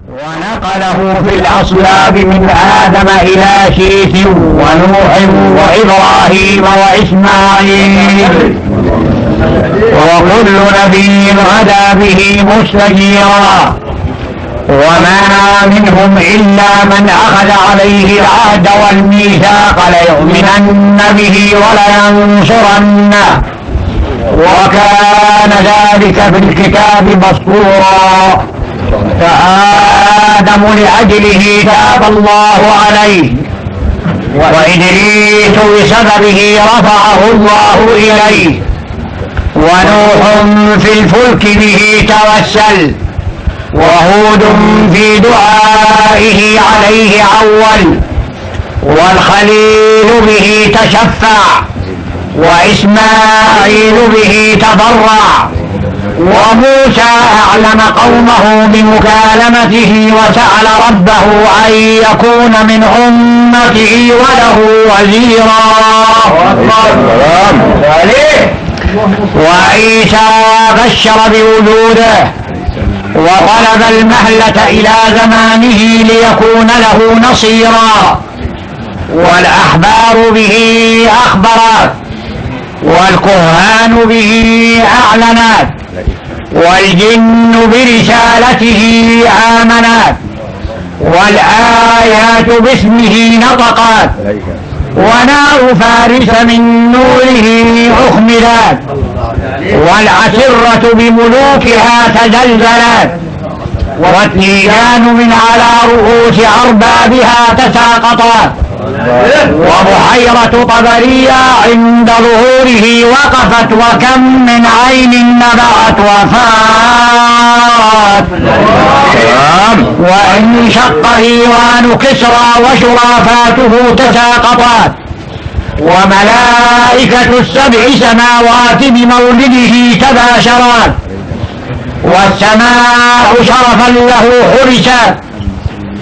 ونقله في الأصلاب من آدم إلى شيث ونوح وإبراهيم وإسماعيل، وكل نبي هدى به مستجيرا، وما منهم إلا من أخذ عليه العهد والميثاق ليؤمنن به ولينصرنه، وكان ذلك في الكتاب مسطورا. فآدم لأجله تاب الله عليه، وإدريس بسببه رفعه الله إليه، ونوح في الفلك به توسل، وهود في دعائه عليه عول، والخليل به تشفع، وإسماعيل به تضرع، وموسى أعلم قومه بمكالمته وسأل ربه أن يكون من أمته وله وزيرا. وعيسى بشر بوجوده وطلب المهلة إلى زمانه ليكون له نصيرا، والأحبار به أخبرت، والكهان به أعلنت، والجن برسالته آمنت، والآيات باسمه نطقت، ونار فارس من نوره أخمدت، والعسرة بملوكها تزلزلت، والتيجان من على رؤوس أربابها تساقطت، وبحيرة طبرية عند ظهوره وقفت، وكم من عين نبعت وفات، وإن شق إيوان كسرى وشرافاته تساقطت، وملائكة السبع سماوات بمولده تباشرت، والسماء شرفا له حرست،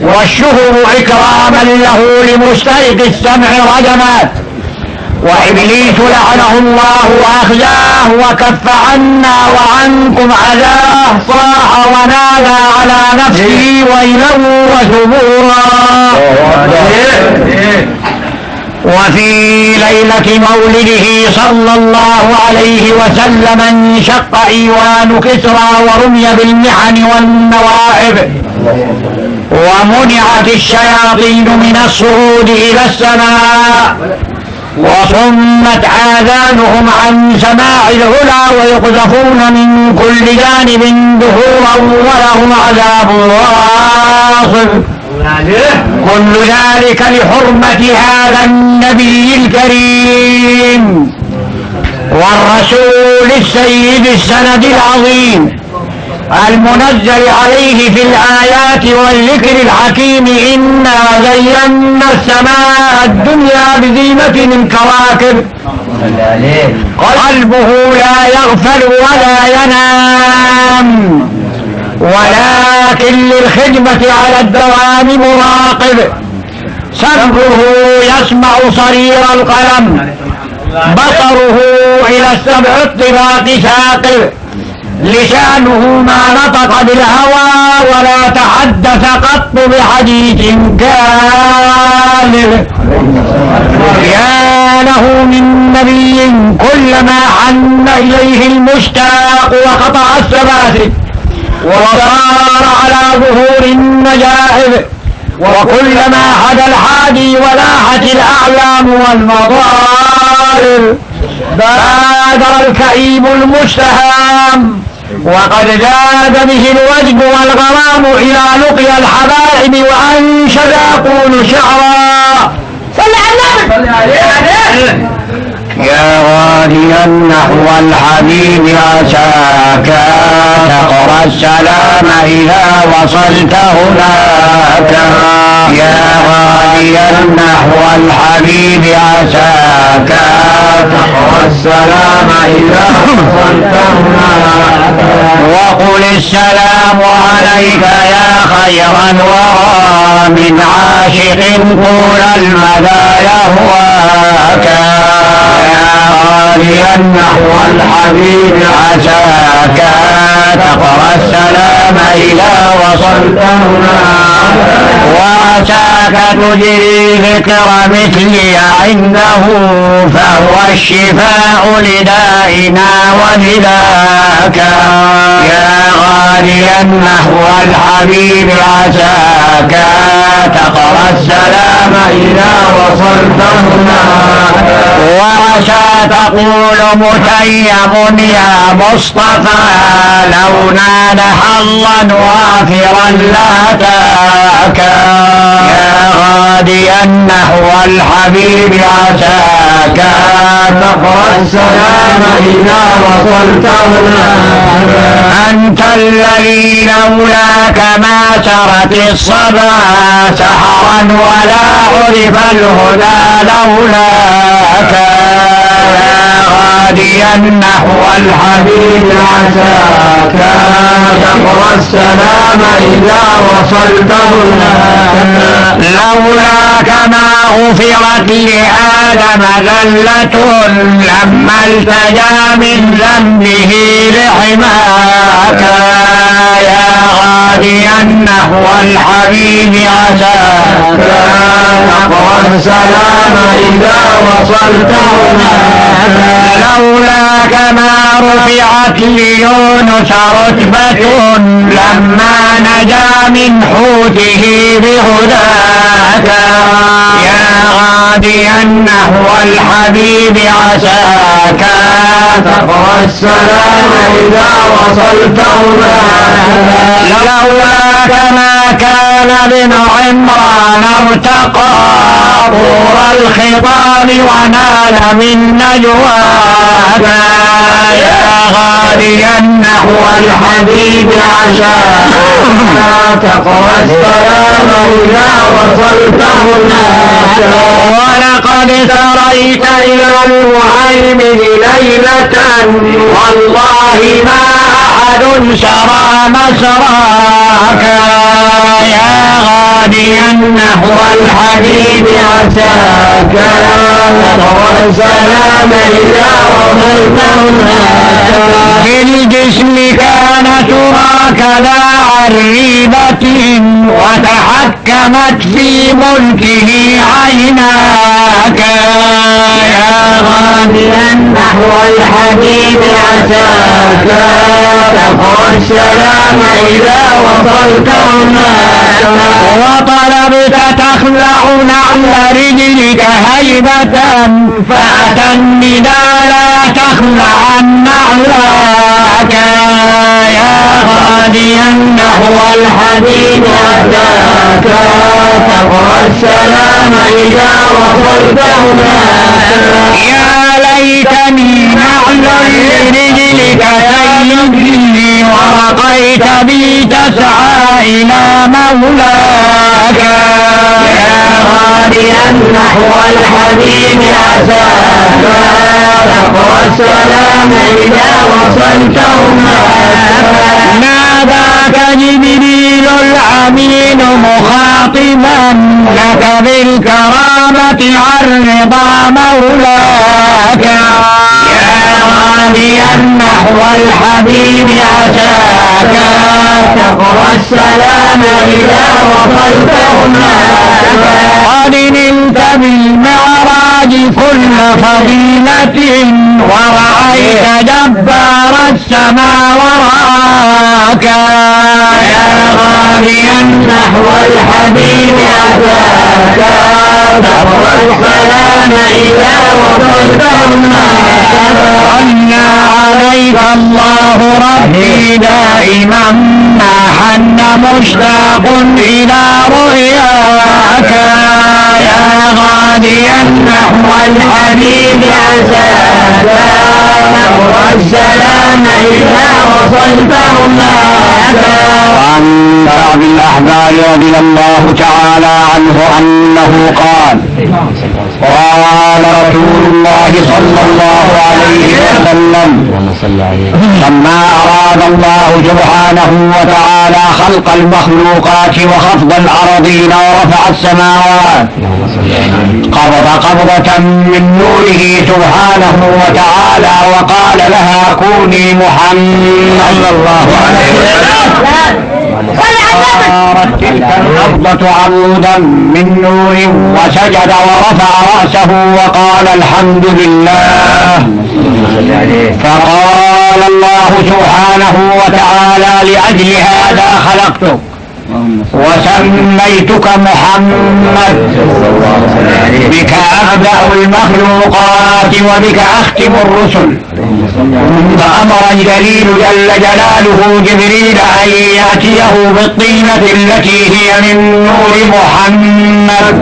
والشهر إكراما له لمسترق السمع رجمت، وإبليس لعنه الله أخزاه وكف عنا وعنكم عذاه، صاح ونادى على نفسه ويلا وثبورا. وفي ليلة مولده صلى الله عليه وسلم انشق إيوان كسرى ورمي بالمحن والنوائب، ومنعت الشياطين من الصعود إلى السماء، وصمت آذانهم عن سماع العلا، ويقذفون من كل جانب دحورا ولهم عذاب واصب. كل ذلك لحرمة هذا النبي الكريم والرسول السيد السند العظيم المنزل عليه في الآيات والذكر الحكيم. إنا زينا السماء الدنيا بزينة من كواكب، قلبه لا يغفل ولا ينام، ولكن للخدمة على الدوام مراقب، سمعه يسمع صرير القلم، بصره إلى السبع الطباق ساقب، لسانه ما نطق بالهوى ولا تحدث قط بحديث كاذب. يا له من نبي كلما حن إليه المشتاق وقطع السباسل وصار على ظهور النجائب، وكلما حدا الحادي ولاحت الأعلام والمضارب بادر الكئيب المستهام، وقد زاد به الوجد والغرام إلى لقيا الحبائب، وأنشد يقول شعرا صل عليه يا غاديا نحو الحبيب عساك تقرأ السلام إذا وصلت هناك، يا غاديا نحو الحبيب عساك تقرأ السلام إذا وصلت هناك، وقل السلام عليك يا خيرا ورى من عاشق طول المدى يهواك، غاديا نحو الحبيب عساك تقرأ السلام السلام إذا وصلت هناك وعساك تجري ذكر مثلي عنده فهو الشفاء لدائنا ولذاك يا غاليا نحو الحبيب عساك تقرأ السلام إذا وصلت هناك وعسى تقول متيم يا مصطفى لو نال حظا وافرا لاتاك يا غاديا نحو الحبيب عساك تقرأ السلام إذا وصلت هناك أنت الذي لولاك ما سرت الصبا سحرا ولا عرف الهدى لولاك يا غاديا نحو الحبيب عساك تقرأ السلام إذا وصلت هناك لولاك ما غفرت لآدم ذلة لما التجا من ذنبه لحماك يا غاديا نحو الحبيب عساك تقرأ السلام إذا وصلت هناك لولاك ما رفعت ليونس رتبة لما نجا من حوته بهداك يا غاديا نحو الحبيب عساك تقرأ السلام إذا وصلت هناك لولاك ما كان ابن عمران ارتقى طور الخطاب ونال من نجواك يا غاديا نحو الحبيب عساك تقرأ السلام إذا وصلت هناك ولقد سريت إلى المهيمن ليلة والله ما أحد سرى مسراك يا غاديا نحو الحبيب عساك تقرأ السلام إذا وصلت هناك في الجسم كان تراك ذا عريبة وتحكمت في ملكه عيناك يا غاديا نحو الحبيب عساك تقرأ السلام إذا وصلت هناك وطلبت تخلع نعل رجلك هيبة فأتى النداء لا تخلع نعلاك يا غاديا نحو الحبيب عساك تقرأ السلام إذا وصلت هناك يا ليتني نعل لرجلك سيدي ورقيت بي تسعى إلى مولاك يا غاديا نحو الحبيب عساك تقرأ السلام إذا وصلت هناك ناداك جبريل الأمين مخاطبا لك بالكرامة عن رضا مولاك يا غاديا نحو الحبيب عساك تقرأ السلام إذا وصلت هناك قد نلت بالمعراج كل فضيلة ورأيت جبار السماء وراك يا غاديا نحو الحبيب عساك تقرأ السلام إذا وصلت هناك صلى عليك الله ربي دائما ما حن مشتاق إلى رؤياك يا غاديا نحو الحبيب عساك تقرأ السلام إذا وصلت هناك وعن بعض الأحبار رضي الله تعالى عنه أنه قال قال رسول الله صلى الله عليه وسلم لما أراد الله سبحانه وتعالى خلق المخلوقات وخفض الأرضين ورفع السماوات قبض قبضة من نوره سبحانه وتعالى وقال لها كوني محمد صلى الله عليه وسلم صارت تلك النبضة عمودا من نور وسجد ورفع رأسه وقال الحمد لله. فقال الله سبحانه وتعالى لأجل هذا خلقتك وسميتك محمد، بك أبدأ المخلوقات وبك أختم الرسل. فأمر الجليل جل جلاله جبريل أن يأتيه بالطينة التي هي من نور محمد،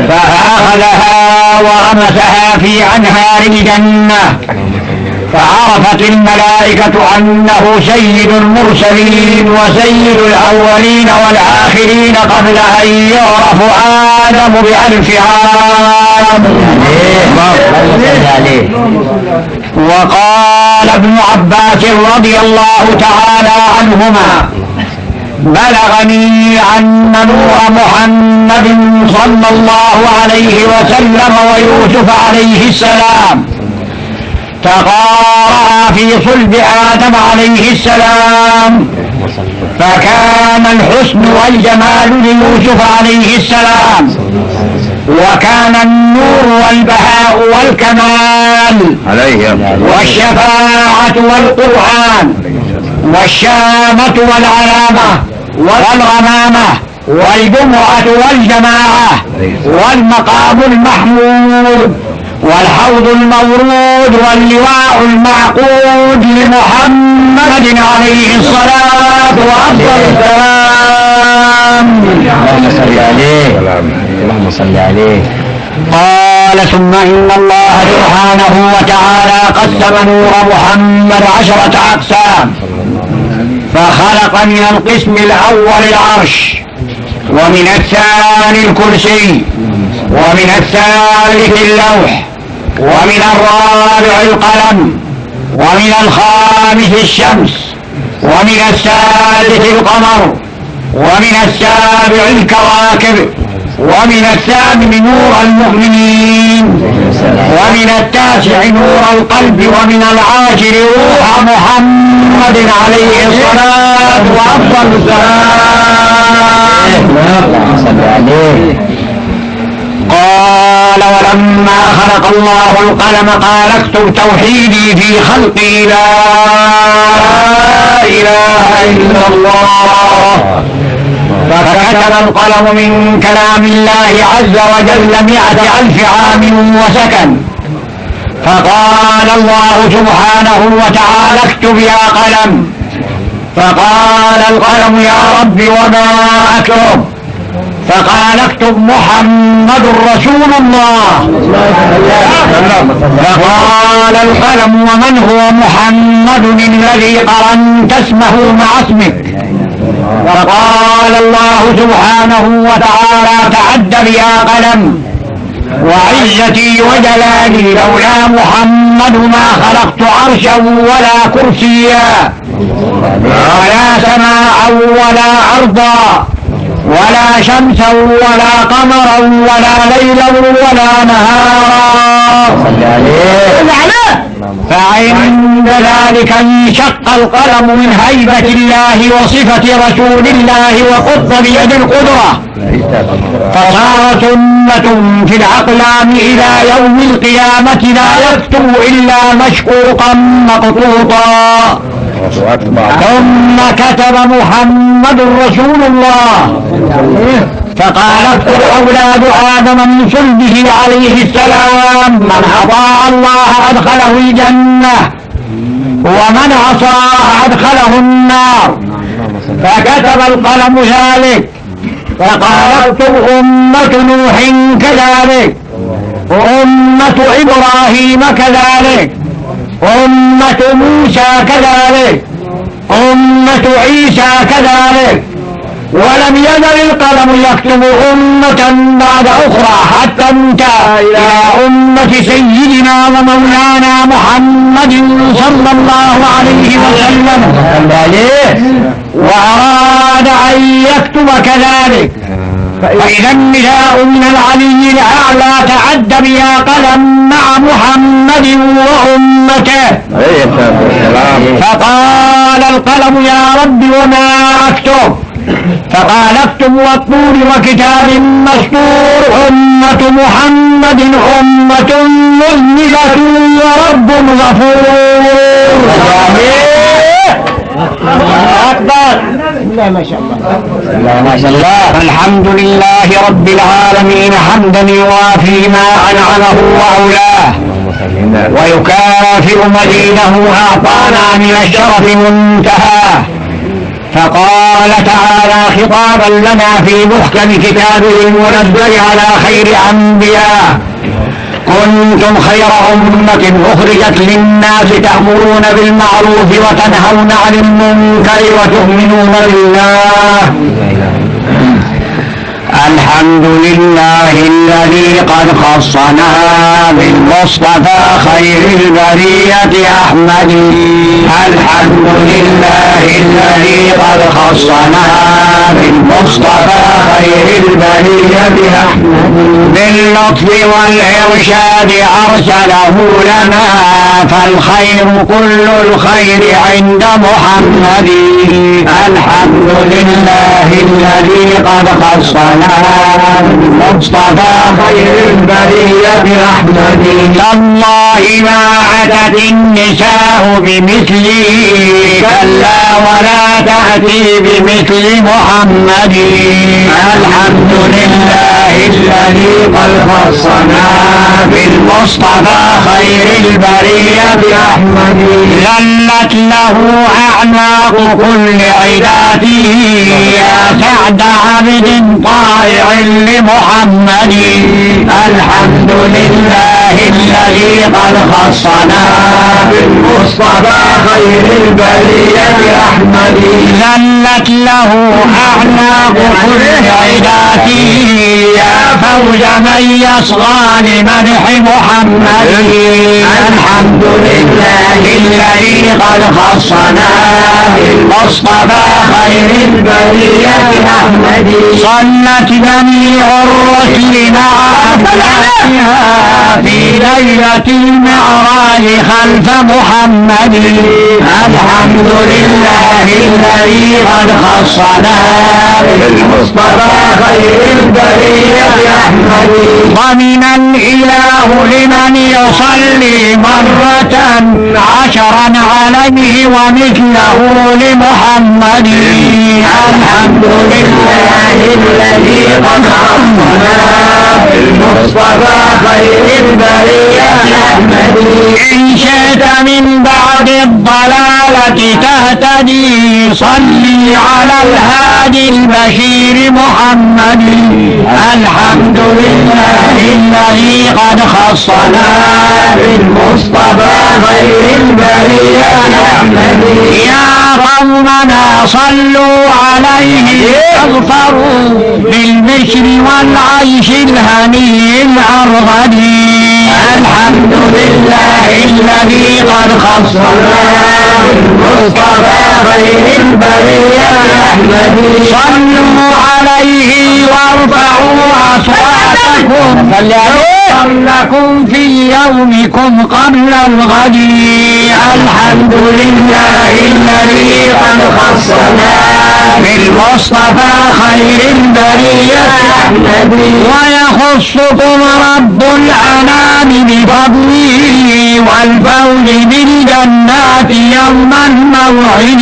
فأخذها وغمسها في أنهار الجنة، فعرفت الملائكة أنه سيد المرسلين وسيد الأولين والآخرين قبل أن يعرف آدم ب1000 عام. وقال ابن عباس رضي الله تعالى عنهما: بلغني أن نور محمد صلى الله عليه وسلم ويوسف عليه السلام تقارعا في صلب آدم عليه السلام، فكان الحسن والجمال ليوسف عليه السلام، وكان النور والبهاء والكمال والشفاعة والقرآن والشامة والعلامة والغمامة والجمعة والجماعة والمقام المحمود والحوض المورود واللواء المعقود لمحمد عليه الصلاة والسلام. اللهم صل عليه. قال: ثم إن الله سبحانه وتعالى قسم نور محمد 10 أقسام، فخلق من القسم الأول العرش، ومن الثاني الكرسي، ومن الثالث اللوح، ومن الرابع القلم، ومن الخامس الشمس، ومن السادس القمر، ومن السابع الكواكب، ومن الثامن نور المؤمنين، ومن التاسع نور القلب، ومن العاشر روح محمد عليه الصلاة والسلام. قال: ولما خلق الله القلم قال: اكتب توحيدي في خلقي لا إله إلا الله. فكتب القلم من كلام الله عز وجل 100,000 عام وسكن. فقال الله سبحانه وتعالى: اكتب يا قلم. فقال القلم: يا رب وما أكتب؟ فقال: اكتب محمد رسول الله. فقال القلم: ومن هو محمد الذي قرنت اسمه مع اسمك؟ فقال الله سبحانه وتعالى: تعدل يا قلم، وعزتي وجلالي لولا محمد ما خلقت عرشا ولا كرسيا ولا سماء ولا أرضا ولا شمسا ولا قمرا ولا ليلا ولا نهارا. فعند ذلك انشق القلم من هيبة الله وصفة رسول الله وقض بيد القدرة، فصار سنة في الأقلام إلى يوم القيامة لا يكتب إلا مشقوقا مقطوطا. ثم كتب محمد رسول الله، فقال: اكتب أولاد آدم من صلبه عليه السلام، من أطاع الله أدخله الجنة ومن عصاه أدخله النار. فكتب القلم ذلك، فقال: اكتب أمة نوح كذلك، أمة إبراهيم كذلك، أمة موسى كذلك، أمة عيسى كذلك. ولم يزل القلم يكتب أمة بعد أخرى حتى انتهى إلى أمة سيدنا ومولانا محمد صلى الله عليه وسلم، وأراد أن يكتب كذلك فإذا النداء من العلي الأعلى تعدى بيا قلم مع محمد وأمته. فقال القلم يا رب وما أكتب؟ فقال اكتب والطور وكتاب مسطور أمة محمد أمة مذنبة ورب غفور. أكبر. لا ما شاء الله. ما شاء الله. الحمد لله رب العالمين حمدا يوافي ما أنعمه وأولاه ويكافئ مزيده أعطانا من الشرف منتهى. فقال تعالى خطابا لنا في محكم كتابه المنزل على خير أنبياء: كنتم خير أمة أخرجت للناس تأمرون بالمعروف وتنهون عن المنكر وتؤمنون بالله. الحمد لله الذي قد خصنا بالمصطفى خير البرية أحمد. الحمد لله الذي قد خصنا بالمصطفى خير البرية أحمد. باللطف والإرشاد أرسله لنا فالخير كل الخير عند محمد. الحمد لله الذي قد خصنا بالمصطفى خير البرية أحمد. تالله ما عتت النساء بمثله كلا ولا تأتي بمثل محمد. الحمد لله الذي قد خصنا بالمصطفى خير البرية أحمد. ذلت له أعناق كل عداته يا سعد عبد طائع لمحمد. الحمد لله الذي قد خصنا بالمصطفى خير البرية أحمد. ذلت له أعناق كل عداته يا فوز من يصغى لمدح محمد. الحمد لله الذي قد خصنا بالمصطفى خير البرية أحمد. صلت جميع الرسل مع أفلاكها في ليلة المعراج خلف محمد. الحمد لله الذي قد خصنا بالمصطفى خير البرية أحمد. ضمن الإله لمن يصلي مرة عشرا عليه ومثله لمحمد. الحمد لله الذي قد خصنا بالمصطفى خير البرية أحمد. إن شئت من بعد الضلالة تهتدي صلي على الهادي البشير محمد. الحمد لله الذي قد خصنا بالمصطفى خير البرية أحمد. يا قومنا صلوا عليه واغفروا بالبشر والعيش الهني الأرغدي. الحمد لله الذي قد خصنا بالمصطفى خير البرية أحمد. صلوا عليه وارفعوا أصواتكم لكم في يومكم قبل الغد. الحمد لله الذي قد خصنا بالمصطفى خير البرية أحمد. ويخصكم رب الأنام بفضله والفوز بالجنات يوم الموعد.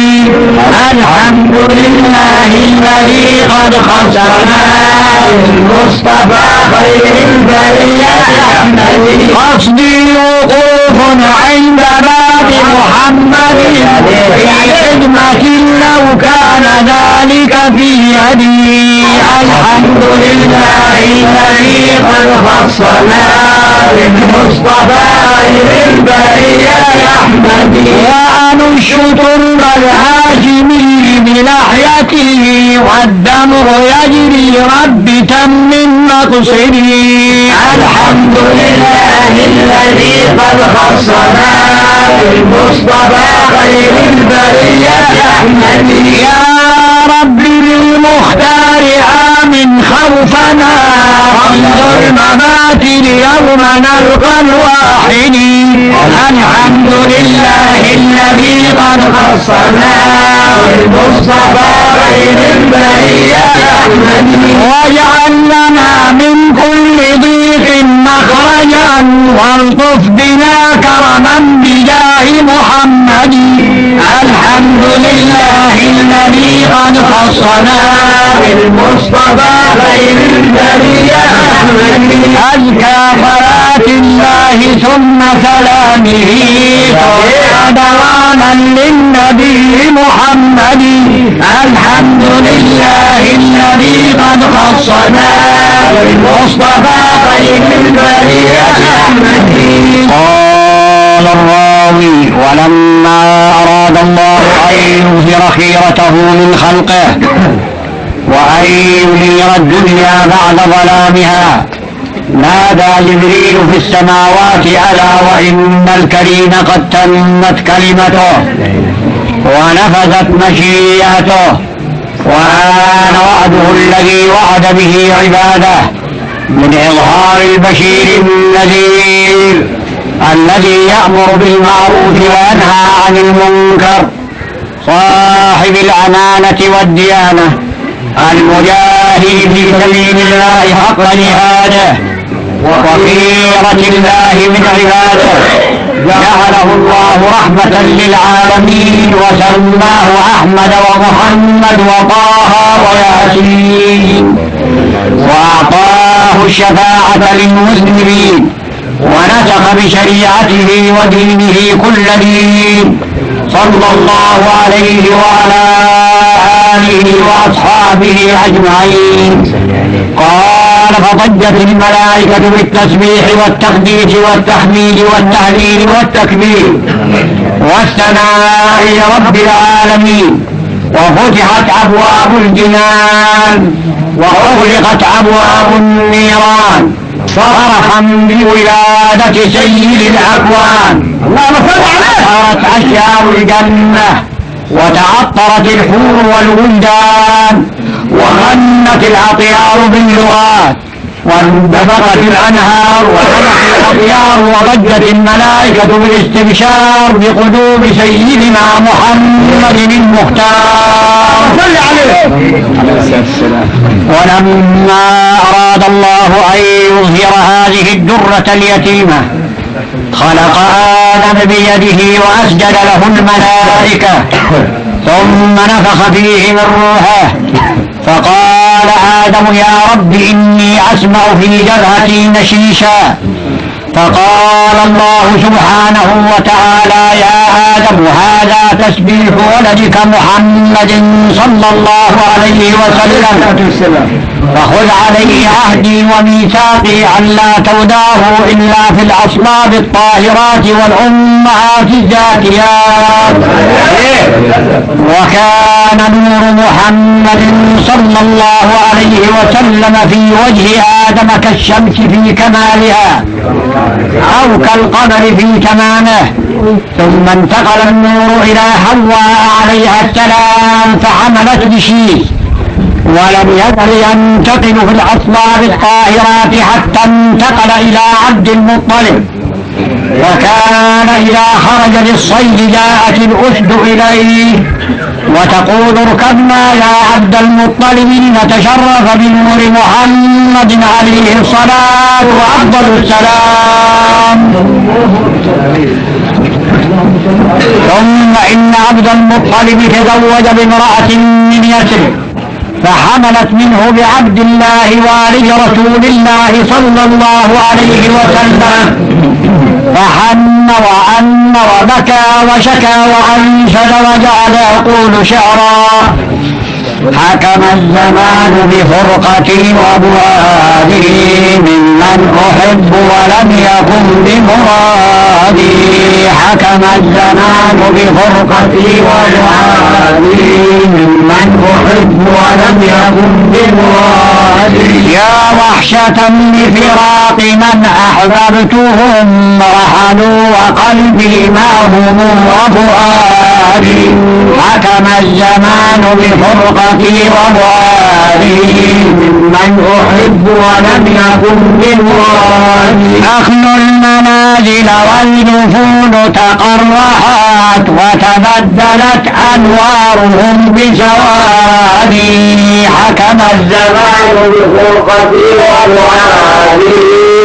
الحمد لله الذي قد خصنا بالمصطفى خير البرية أحمد. قصدي وقوف عند باب محمد في خدمة لو كان ذلك في يدي. الحمد لله الذي قد خصنا بالمصطفى خير البرية أحمد. وأنش ترب الهاشمي بلحيته والدمر يجري رب تم مقصدي. الحمد لله الذي قد خصنا بالمصطفى خير البرية أحمد. يا رب بالمختار آمن خوفنا رمز الممات اليوم نلقى الواحدين الحمد لله الذي قد خصنا بالمصطفى خير البرية واجعل لنا من كل ضيق مخرجا والطف بنا كرما بجاه محمد الحمد لله الذي قد خصنا بالمصطفى خير البرية أزكى صلاة الله ثم سلامه دواما للنبي محمد الحمد لله الذي قد خصنا بالمصطفى خير البرية قال الراوي ولما أراد الله أن يظهر خيرته من خلقه وأن ينير الدنيا بعد ظلامها نادى جبريل في السماوات ألا وإن الكريم قد تمت كلمته ونفذت مشيئته وآن وعده الذي وعد به عباده من إظهار البشير النذير الذي يأمر بالمعروف وينهى عن المنكر صاحب الأمانة والديانة المجاهد في سبيل الله حق جهاده وخيرة الله من عباده جعله الله رحمة للعالمين وسماه أحمد ومحمد وطه وياسين وأعطاه الشفاعة للمسلمين ونسخ بشريعته ودينه كل دين صلى الله عليه وعلى آله وأصحابه أجمعين. قال فضجت الملائكة بالتسبيح والتقديس والتحميد والتهليل والتكبير والثناء لرب العالمين وفتحت أبواب الجنان وأغلقت أبواب النيران فرحا بولادة سيد الأكوان صارت أشياء الجنة وتعطرت الحور والولدان وغنت الأطيار باللغات واندفقت الأنهار وسمحت الأطيار وضجت الملائكة بالاستبشار بقدوم سيدنا محمد المختار صل عليه. ولما أراد الله أن يظهر هذه الدرة اليتيمة خلق آدم بيده وأسجد له الملائكة ثم نفخ فيه من روحه فقال آدم يا رب إني أسمع في جبهتي نشيشا فقال الله سبحانه وتعالى يا آدم هذا تسبيح ولدك محمد صلى الله عليه وسلم فخذ عليه عهدي وميثاقي أن لا توداه إلا في الأصلاب الطاهرات والأمهات الزاكيات. وكان نور محمد صلى الله عليه وسلم في وجه آدم كالشمس في كمالها أو كالقمر في تمامه ثم انتقل النور إلى حواء عليها السلام فحملت بشيء ولم يزل ينتقل في الأصلاب الطاهرات حتى انتقل إلى عبد المطلب وكان إذا خرج للصيد جاءت الأسد إليه وتقول اركبنا يا عبد المطلب لنتشرف بنور محمد عليه الصلاة وأفضل السلام. ثم إن عبد المطلب تزوج بامرأة من يثرب فحملت منه بعبد الله والد رسول الله صلى الله عليه وسلم فحن وأن وبكى وشكى وأنشد وجعل يقول شعرا حكم الزمان بفرقتي وأبوابي ممن أحب ولم يكن بمرادي حكم الزمان بفرقتي وأبوابي ممن أحب ولم يكن بمرادي يا وحشة لفراق من أحببتهم رحلوا وقلبي معهم وفؤادي حكم الزمان بفرقتي وفؤادي ممن ممن أحب ولم يكن بمرادي. أخل المنازل والجفون تقرحت وتبدلت أنوارهم بسوادي. حكم الزمان بفرقتي ومعادي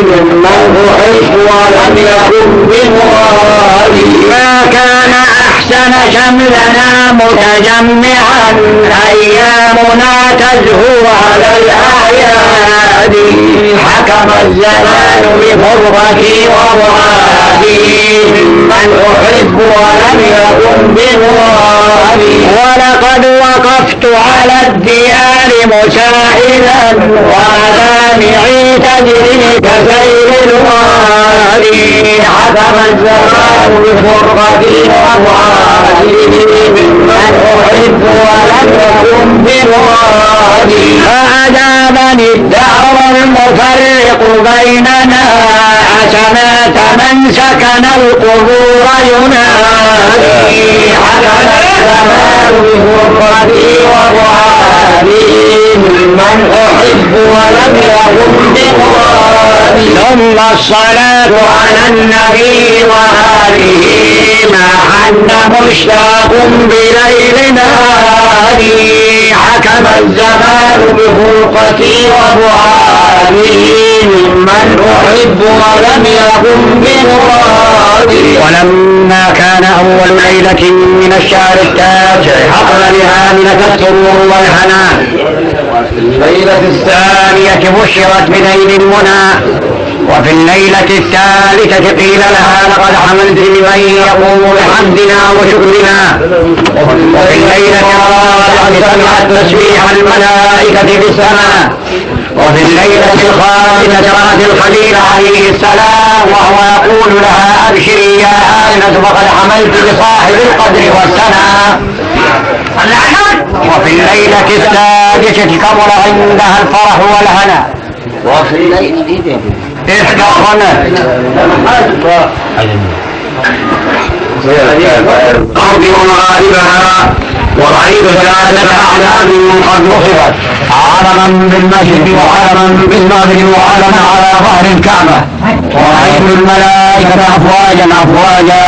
ممن أحب ولم يكن بمرادي. ما كان أحسن شملنا متجمعا أيامنا تزهو على الأعياد. حكم الزمان بفرقتي ومعادي ممن أحب ولم يكن بمرادي. ولقد وقفت على الديار مساعدا ومدامعي تجري كسيل الوادي. حكم الزمان بفرقتي ومعادي ممن أحب ولم يكن بمرادي. فأجابني الدهر المفرق بيننا أسمعت من سكن القبور ينادي. حكم الزمان بفرقتي ومعادي ممن أحب ولم يكن بمرادي. ثم الصلاة على النبي وآله ما حن مشتاق بليل نادي. حكم الزمان بفرقتي ومعادي ممن أحب ولم يكن بمرادي. ولما كان أول ليلة من الشهر التاسع حصل لآمنة السرور والهناء. الليلة الثانية بشرت بنيل المنى. وفي الليلة الثالثة قيل لها لقد حملت لمن يقوم بحمدنا وشكرنا. وفي الليلة الرابعة سمعت تسبيح الملائكة في السماء. وفي الليلة الخامسة رأت الخليل عليه السلام وهو يقول لها أبشري يا آمنة فقد حملت لصاحب القدر والسنة. وفي الليلة السادسة كبر عندها الفرح والهنا. وفي الليلة أرض ومغاربها ورأيت ثلاثة أعلام قد نصبت علما بالمشرق وعلما بالمغرب وعلما على ظهر الكعبة. ورأيت الملائكة أفواجا أفواجا.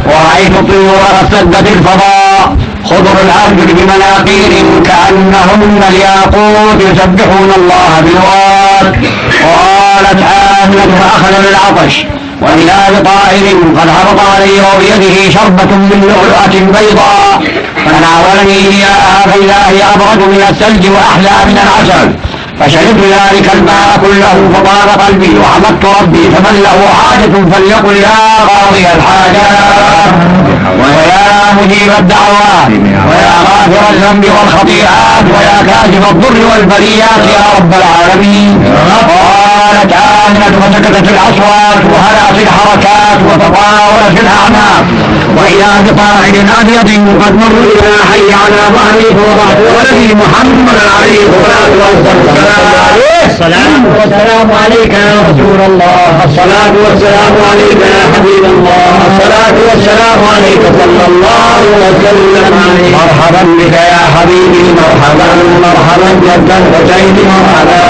ورأيت الطيور قد سدت الفضاء خضر الأرجل بمناقير كأنهن الياقوت يسبحون الله بالواد. وقالت آمنة فأخذ بالعطش وإذا بطائر قد هبط عليه وبيده شربة من لؤلؤة بيضاء فناولني إياها فإذا هي أبرد من الثلج وأحلى من العسل. فشربت ذلك الماء كله فطاب قلبي وحمدت ربي فمن له حاجة فليقل يا قاضي الحاجات ويا مجيب الدعوات ويا غافر الذنب والخطيئات ويا كاشف الضر والبليات يا رب العالمين. قالت آمنة فسكتت الأصوات وهدأت الحركات وتطاولت الأعناق وإذا بطائر أبيض قد مروا إلى حي على ظهري فوضعت ولدي محمد عليه الصلاة والسلام. الصلاة والسلام عليك يا رسول الله. الصلاة والسلام عليك يا حبيب الله. الصلاة والسلام عليك صلى الله وسلم عليك. مرحبا بك يا حبيبي مرحبا مرحبا جد الحسين مرحبا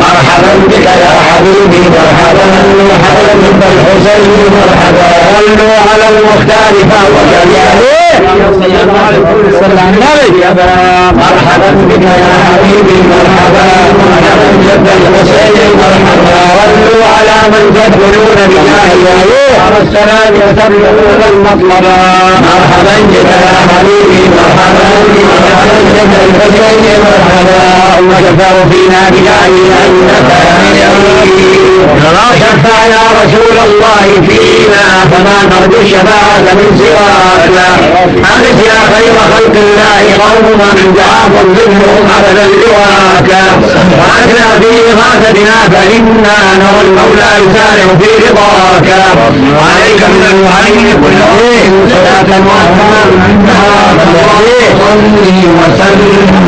مرحبا بك يا حبيبي مرحبا مرحبا جد الحسين مرحبا. صلوا على المختار فهو جليل. مرحبا بك يا حبيبي مرحبا مرحبا جد الحسين مرحبا. صلوا على من تدخلون بجاه على السلام يتبعون المطلبا. مرحبا بك يا حبيبي مرحبا مرحبا جد الحسين مرحبا. وشفاء فينا بجاه انك شفع يا رسول الله فينا فما نرجو الشفاعة من سواك. أنس يا خير خلق الله قوم من جعف منهم أبدا لواك. وأتنا في إغاثتنا فإنا نرى المولى يسارع في رضاك. وعليك من المهيمن كل صلاة وسلام صلي وسلم